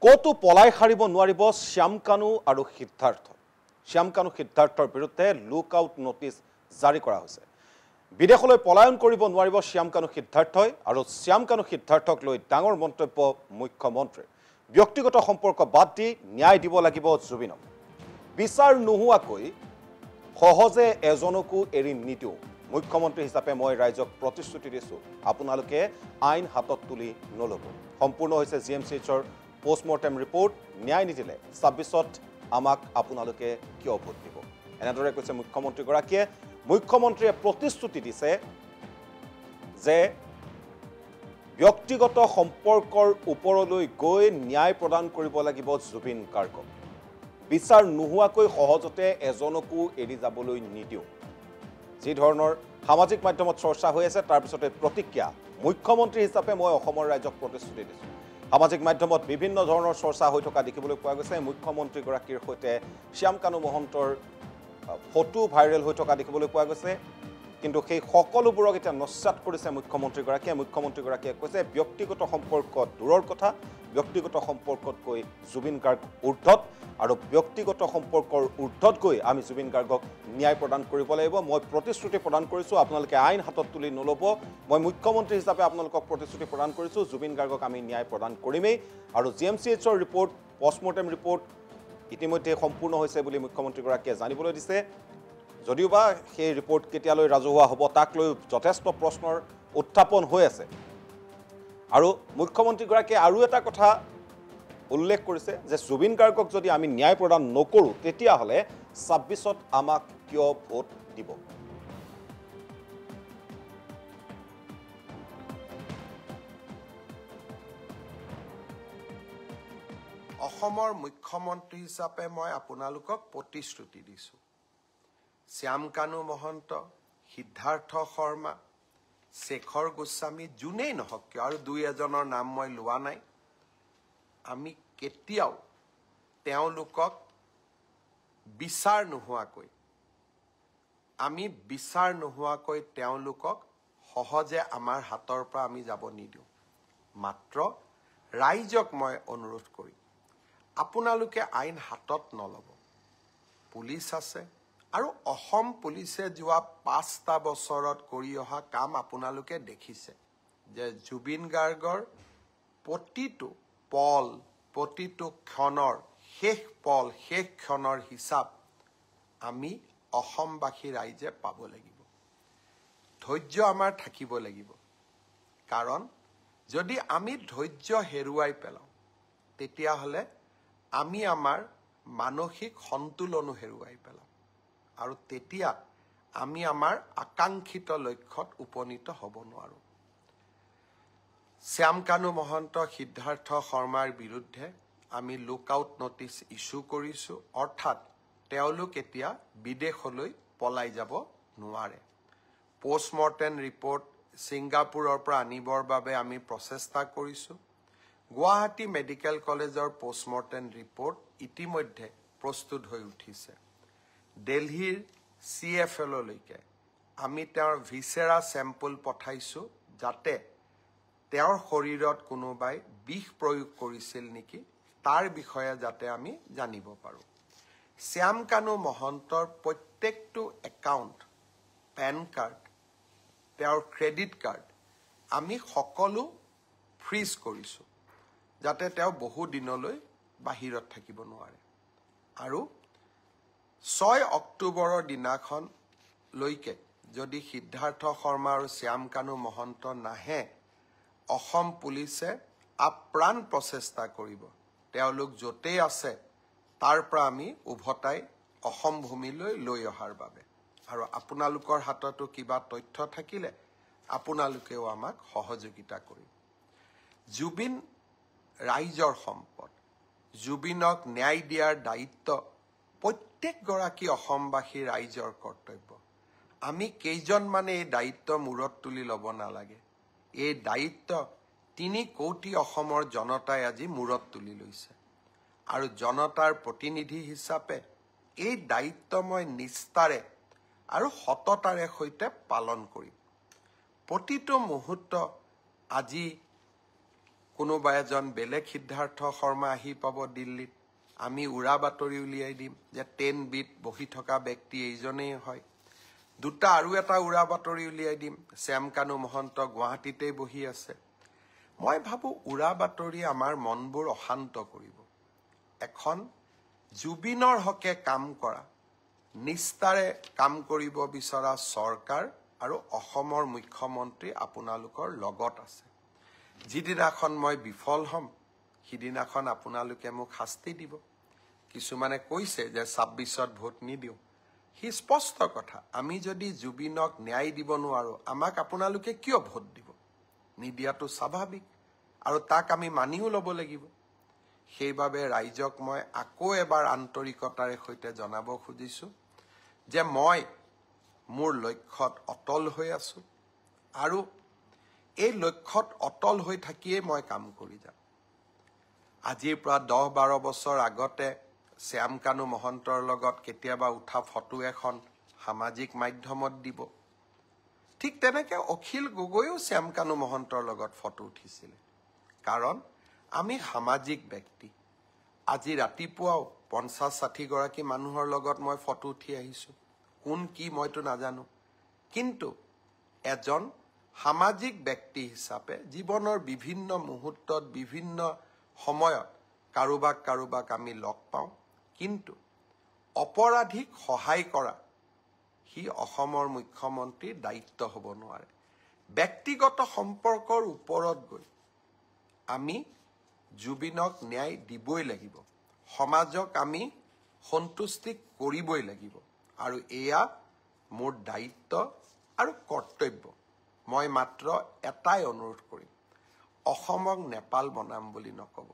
কতো পলাই সাৰিব নোৱাৰিব শ্যামকানু আৰু সিদ্ধাৰ্থ। শ্যামকানু সিদ্ধাৰ্থৰ বিৰুদ্ধে লুক আউট নটিচ জাৰি কৰা হৈছে। বিদেশলৈ পলায়ন কৰিব নোৱাৰিব শ্যামকানু সিদ্ধাৰ্থই আৰু শ্যামকানু সিদ্ধাৰ্থক লৈ ডাঙৰ মন্তব্য মুখ্যমন্ত্ৰীৰ। ব্যক্তিগত সম্পৰ্ক বাদ দি ন্যায় দিব লাগিব জুবিনক। বিচাৰ নোহোৱাকৈ সহজে এজনকো এৰি নিদিওঁ। মুখ্যমন্ত্ৰী হিচাপে মই ৰাইজক প্ৰতিশ্ৰুতি দিছোঁ, আপোনালোকে আইন হাতত তুলি নল'ব। সম্পূৰ্ণ হৈছে GMCHৰ পোষ্টমৰ্টেম ৰিপৰ্ট। ন্যায় নিদিলে 26ত আমাক আপোনালোকে কিয় ভোট দিব, এনেদৰে কৈছে মুখ্যমন্ত্ৰীগৰাকীয়ে। মুখ্যমন্ত্ৰীয়ে প্ৰতিশ্ৰুতি দিছে যে ব্যক্তিগত সম্পৰ্কৰ ওপৰলৈ গৈ ন্যায় প্ৰদান কৰিব লাগিব জুবিন গাৰ্গক। বিচাৰ নোহোৱাকৈ সহজতে এজনকো এৰি যাবলৈ নিদিওঁ। যি ধৰণৰ সামাজিক মাধ্যমত চৰ্চা হৈ আছে তাৰ পিছতে প্ৰতিক্ৰিয়া। মুখ্যমন্ত্ৰী হিচাপে মই অসমৰ ৰাইজক প্ৰতিশ্ৰুতি দিছোঁ। সামাজিক মাধ্যমত বিভিন্ন ধৰণৰ চৰ্চা হৈ থকা দেখিবলৈ পোৱা গৈছে। মুখ্যমন্ত্ৰীগৰাকীৰ সৈতে শ্যামকানু মহন্তৰ ফটো ভাইৰেল হৈ থকা দেখিবলৈ পোৱা গৈছে। কিন্তু সেই সকলোবোৰক এতিয়া নস্যাৎ কৰিছে মুখ্যমন্ত্ৰীগৰাকীয়ে। মুখ্যমন্ত্ৰীগৰাকীয়ে কৈছে ব্যক্তিগত সম্পৰ্ক দূৰৰ কথা, ব্যক্তিগত সম্পৰ্কত গৈ জুবিন গাৰ্গ ঊৰ্ধত, আৰু ব্যক্তিগত সম্পৰ্কৰ ঊৰ্ধত গৈ আমি জুবিন গাৰ্গক ন্যায় প্ৰদান কৰিব লাগিব। মই প্ৰতিশ্ৰুতি প্ৰদান কৰিছোঁ, আপোনালোকে আইন হাতত তুলি নল'ব। মই মুখ্যমন্ত্ৰী হিচাপে আপোনালোকক প্ৰতিশ্ৰুতি প্ৰদান কৰিছোঁ, জুবিন গাৰ্গক আমি ন্যায় প্ৰদান কৰিমেই। আৰু GMCHৰ ৰিপৰ্ট, পষ্টমৰ্টেম ৰিপৰ্ট ইতিমধ্যে সম্পূৰ্ণ হৈছে বুলি মুখ্যমন্ত্ৰীগৰাকীয়ে জানিবলৈ দিছে। যদিওবা সেই ৰিপৰ্ট কেতিয়ালৈ ৰাজহুৱা হ'ব তাক লৈ যথেষ্ট প্ৰশ্নৰ উত্থাপন হৈ আছে। আৰু মুখ্যমন্ত্ৰীগৰাকীয়ে আৰু এটা কথা উল্লেখ কৰিছে যে জুবিন গাৰ্গক যদি আমি ন্যায় প্ৰদান নকৰোঁ তেতিয়াহ'লে 26ত আমাক কিয় ভোট দিব। অসমৰ মুখ্যমন্ত্ৰী হিচাপে মই আপোনালোকক প্ৰতিশ্ৰুতি দিছোঁ, শ্যামকানু মহন্ত, সিদ্ধাৰ্থ শৰ্মা, শেখৰ গোস্বামী যোনেই নহওক কিয়, আৰু দুই এজনৰ নাম মই লোৱা নাই, আমি কেতিয়াও তেওঁলোকক বিচাৰ নোহোৱাকৈ তেওঁলোকক সহজে আমাৰ হাতৰ পৰা আমি যাব নিদিওঁ। মাত্ৰ ৰাইজক মই অনুৰোধ কৰিম, আপোনালোকে আইন হাতত নল'ব। পুলিচ আছে, আৰু অসম পুলিচে যোৱা 5টা বছৰত কৰি অহা কাম আপোনালোকে দেখিছে যে জুবিন গাৰ্গৰ প্ৰতিটো পল, প্ৰতিটো ক্ষণৰ শেষ পল, শেষ ক্ষণৰ হিচাপ আমি অসমবাসী ৰাইজে পাব লাগিব। ধৈৰ্য আমাৰ থাকিব লাগিব, কাৰণ যদি আমি ধৈৰ্য হেৰুৱাই পেলাওঁ তেতিয়াহ'লে আমি আমাৰ মানসিক সন্তুলনো হেৰুৱাই পেলাম, আৰু তেতিয়া আমি আমাৰ আকাংক্ষিত লক্ষ্যত উপনীত হ'ব নোৱাৰোঁ। শ্যামকানু মহন্ত, সিদ্ধাৰ্থ শৰ্মাৰ বিৰুদ্ধে আমি লুক আউট নটিচ ইছ্যু কৰিছোঁ, অৰ্থাৎ তেওঁলোক এতিয়া বিদেশলৈ পলাই যাব নোৱাৰে। পোষ্টমৰ্টেম ৰিপৰ্ট ছিংগাপুৰৰ পৰা আনিবৰ বাবে আমি প্ৰচেষ্টা কৰিছোঁ। গুৱাহাটী মেডিকেল কলেজৰ পোষ্টমৰ্টেম ৰিপৰ্ট ইতিমধ্যে প্ৰস্তুত হৈ উঠিছে। দিল্লীৰ CFLলৈকে আমি তেওঁৰ ভিছেৰা চেম্পল পঠাইছোঁ, যাতে তেওঁৰ শৰীৰত কোনোবাই বিষ প্ৰয়োগ কৰিছিল নেকি তাৰ বিষয়ে যাতে আমি জানিব পাৰোঁ। শ্যামকানু মহন্তৰ প্ৰত্যেকটো একাউণ্ট, পেন কাৰ্ড, তেওঁৰ ক্ৰেডিট কাৰ্ড আমি সকলো ফ্ৰিজ কৰিছোঁ, যাতে তেওঁ বহু দিনলৈ বাহিৰত থাকিব নোৱাৰে। আৰু 6 অক্টোবৰৰ দিনাখনলৈকে যদি সিদ্ধাৰ্থ শৰ্মা আৰু শ্যামকানু মহন্ত নাহে, অসম পুলিচে আপ্ৰাণ প্ৰচেষ্টা কৰিব তেওঁলোক য'তেই আছে তাৰ পৰা আমি উভতাই অসম ভূমিলৈ লৈ অহাৰ বাবে। আৰু আপোনালোকৰ হাততো কিবা তথ্য থাকিলে আপোনালোকেও আমাক সহযোগিতা কৰিব। জুবিন ৰাইজৰ সম্পদ, জুবিনক ন্যায় দিয়াৰ দায়িত্ব প্ৰত্যেকগৰাকী অসমবাসী ৰাইজৰ কৰ্তব্য। আমি কেইজনমানে এই দায়িত্ব মূৰত তুলি ল'ব নালাগে। এই দায়িত্ব 3 কোটি অসমৰ জনতাই আজি মূৰত তুলি লৈছে, আৰু জনতাৰ প্ৰতিনিধি হিচাপে এই দায়িত্ব মই নিষ্ঠাৰে আৰু সততাৰে সৈতে পালন কৰিম। প্ৰতিটো মুহূৰ্ত আজি কোনোবা এজন বেলেগ সিদ্ধাৰ্থ শৰ্মা আহি পাব দিল্লীত, আমি উৰা বাতৰি উলিয়াই দিম যে 10 বিত বহি থকা ব্যক্তি এইজনেই হয়। দুটা আৰু এটা উৰা বাতৰি উলিয়াই দিম, শ্যামকানু মহন্ত গুৱাহাটীতেই বহি আছে। মই ভাবোঁ উৰা বাতৰি আমাৰ মনবোৰ অশান্ত কৰিব। এখন জুবিনৰ হকে কাম কৰা, নিষ্ঠাৰে কাম কৰিব বিচৰা চৰকাৰ আৰু অসমৰ মুখ্যমন্ত্ৰী আপোনালোকৰ লগত আছে। যিদিনাখন মই বিফল হ'ম, সিদিনাখন আপোনালোকে মোক শাস্তি দিব। কিছুমানে কৈছে যে 26ত ভোট নিদিওঁ। সি স্পষ্ট কথা, আমি যদি জুবিনক ন্যায় দিব নোৱাৰোঁ, আমাক আপোনালোকে কিয় ভোট দিব? নিদিয়াটো স্বাভাৱিক, আৰু তাক আমি মানিও ল'ব লাগিব। সেইবাবে ৰাইজক মই আকৌ এবাৰ আন্তৰিকতাৰে সৈতে জনাব খুজিছোঁ যে মই মোৰ লক্ষ্যত অটল হৈ আছোঁ, আৰু এই লক্ষ্যত অটল হৈ থাকিয়ে মই কাম কৰি যাম। আজিৰ পৰা 10-12 বছৰ আগতে শ্যামকানু মহন্তৰ লগত কেতিয়াবা উঠা ফটো এখন সামাজিক মাধ্যমত দিব। ঠিক তেনেকৈ অখিল গগৈও শ্যামকানু মহন্তৰ লগত ফটো উঠিছিলে, কাৰণ আমি সামাজিক ব্যক্তি। আজি ৰাতিপুৱাও 50-60 গৰাকী মানুহৰ লগত মই ফটো উঠি আহিছোঁ। কোন কি মইতো নাজানো, কিন্তু এজন সামাজিক ব্যক্তি হিচাপে জীৱনৰ বিভিন্ন মুহূৰ্তত বিভিন্ন সময়ত কাৰোবাক আমি লগ পাওঁ, কিন্তু অপৰাধীক সহায় কৰা সি অসমৰ মুখ্যমন্ত্ৰীৰ দায়িত্ব হ'ব নোৱাৰে। ব্যক্তিগত সম্পৰ্কৰ ওপৰত গৈ আমি জুবিনক ন্যায় দিবই লাগিব, সমাজক আমি সন্তুষ্টি কৰিবই লাগিব, আৰু এয়া মোৰ দায়িত্ব আৰু কৰ্তব্য। মই মাত্ৰ এটাই অনুৰোধ কৰিম, অসমক নেপাল বনাম বুলি নক'ব।